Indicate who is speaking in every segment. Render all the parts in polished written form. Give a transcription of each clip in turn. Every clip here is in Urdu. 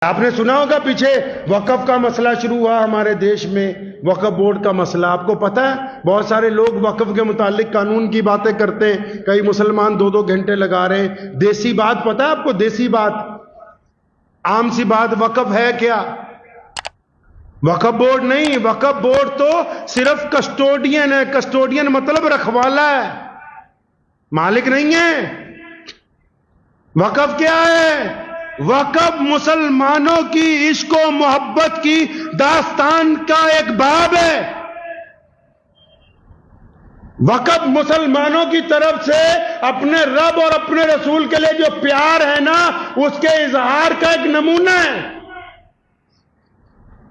Speaker 1: آپ نے سنا ہوگا پیچھے وقف کا مسئلہ شروع ہوا ہمارے دیش میں، وقف بورڈ کا مسئلہ. آپ کو پتا ہے بہت سارے لوگ وقف کے متعلق قانون کی باتیں کرتے ہیں، کئی مسلمان 2-2 گھنٹے لگا رہے ہیں. دیسی بات پتا ہے آپ کو؟ دیسی بات، عام سی بات، وقف ہے کیا؟ وقف بورڈ نہیں، وقف بورڈ تو صرف کسٹوڈین ہے. کسٹوڈین مطلب رکھوالا ہے، مالک نہیں ہے. وقف کیا ہے؟ وقف مسلمانوں کی عشق و محبت کی داستان کا ایک باب ہے. وقف مسلمانوں کی طرف سے اپنے رب اور اپنے رسول کے لیے جو پیار ہے نا، اس کے اظہار کا ایک نمونہ ہے.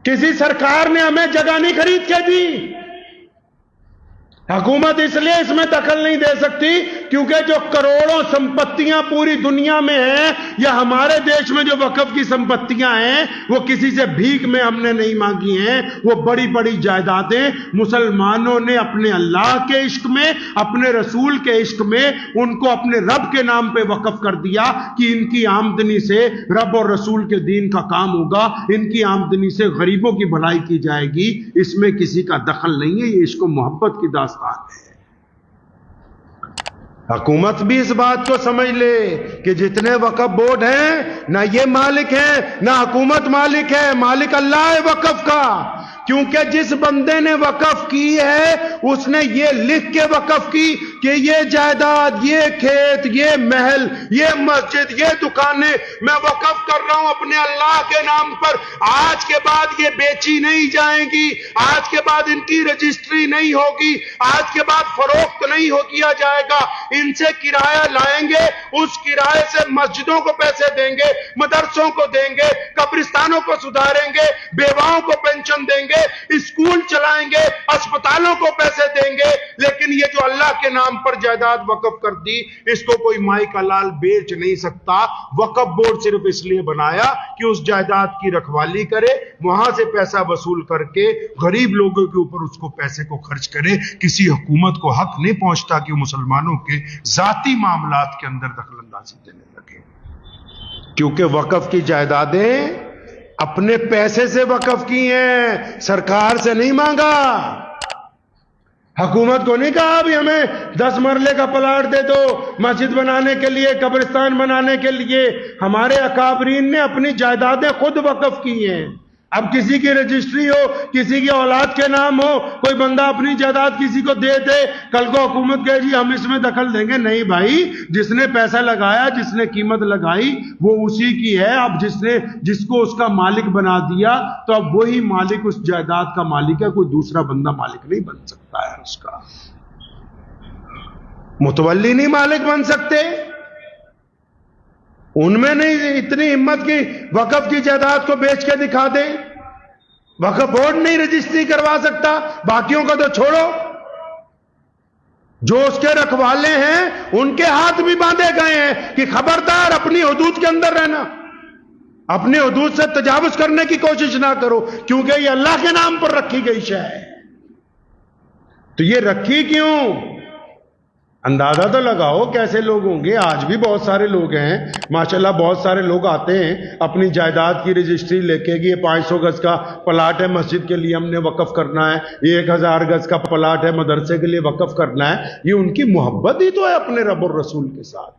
Speaker 1: کسی سرکار نے ہمیں جگہ نہیں خرید کے دی. حکومت اس لیے اس میں دخل نہیں دے سکتی کیونکہ جو کروڑوں سمپتیاں پوری دنیا میں ہیں یا ہمارے دیش میں جو وقف کی سمپتیاں ہیں وہ کسی سے بھیک میں ہم نے نہیں مانگی ہیں. وہ بڑی بڑی جائیدادیں مسلمانوں نے اپنے اللہ کے عشق میں، اپنے رسول کے عشق میں ان کو اپنے رب کے نام پہ وقف کر دیا کہ ان کی آمدنی سے رب اور رسول کے دین کا کام ہوگا، ان کی آمدنی سے غریبوں کی بھلائی کی جائے گی. اس میں کسی کا دخل نہیں ہے. یہ عشق و محبت کی داستان. حکومت بھی اس بات کو سمجھ لے کہ جتنے وقف بورڈ ہیں نہ یہ مالک ہیں نہ حکومت مالک ہے، مالک اللہ ہے وقف کا. کیونکہ جس بندے نے وقف کی ہے اس نے یہ لکھ کے وقف کی کہ یہ جائیداد، یہ کھیت، یہ محل، یہ مسجد، یہ دکانیں میں وقف کر رہا ہوں اپنے اللہ کے نام پر. آج کے بعد یہ بیچی نہیں جائیں گی، آج کے بعد ان کی رجسٹری نہیں ہوگی، آج کے بعد فروخت نہیں کیا جائے گا. ان سے کرایہ لائیں گے، اس کرایے سے مسجدوں کو پیسے دیں گے، مدرسوں کو دیں گے، قبرستانوں کو سدھاریں گے، بیواؤں کو پینشن دیں گے، اسکول چلائیں گے، اسپتالوں کو پیسے دیں گے. لیکن یہ جو اللہ کے نام پر جائیداد وقف کر دی، اس کو کوئی مائی کا لال بیچ نہیں سکتا. وقف بورڈ صرف اس لیے بنایا کہ اس جائیداد کی رکھوالی کرے، وہاں سے پیسہ وصول کر کے غریب لوگوں کے اوپر اس کو پیسے کو خرچ کرے. کسی حکومت کو حق نہیں پہنچتا کہ مسلمانوں کے ذاتی معاملات کے اندر دخل اندازی دینے لگے، کیونکہ وقف کی جائیدادیں اپنے پیسے سے وقف کی ہیں، سرکار سے نہیں مانگا. حکومت کو نہیں کہا بھی ہمیں 10 مرلے کا پلاٹ دے دو مسجد بنانے کے لیے، قبرستان بنانے کے لیے. ہمارے اکابرین نے اپنی جائیدادیں خود وقف کی ہیں. اب کسی کی رجسٹری ہو، کسی کی اولاد کے نام ہو، کوئی بندہ اپنی جائیداد کسی کو دے دے، کل کو حکومت کہے جی ہم اس میں دخل دیں گے. نہیں بھائی، جس نے پیسہ لگایا، جس نے قیمت لگائی وہ اسی کی ہے. اب جس کو اس کا مالک بنا دیا تو اب وہی مالک اس جائیداد کا مالک ہے، کوئی دوسرا بندہ مالک نہیں بن سکتا ہے. اس کا متولی نہیں مالک بن سکتے. ان میں نہیں اتنی ہمت کی وقف کی جائیداد کو بیچ کے دکھا دیں. وقف بورڈ نہیں رجسٹری کروا سکتا، باقیوں کا تو چھوڑو. جو اس کے رکھوالے ہیں ان کے ہاتھ بھی باندھے گئے ہیں کہ خبردار اپنی حدود کے اندر رہنا، اپنی حدود سے تجاوز کرنے کی کوشش نہ کرو، کیونکہ یہ اللہ کے نام پر رکھی گئی شے ہے. تو یہ رکھی کیوں؟ اندازہ تو لگاؤ کیسے لوگ ہوں گے. آج بھی بہت سارے لوگ ہیں ماشاءاللہ، بہت سارے لوگ آتے ہیں اپنی جائیداد کی رجسٹری لے کے کہ یہ 500 گز کا پلاٹ ہے مسجد کے لیے ہم نے وقف کرنا ہے، یہ 1000 گز کا پلاٹ ہے مدرسے کے لیے وقف کرنا ہے. یہ ان کی محبت ہی تو ہے اپنے رب اور رسول کے ساتھ.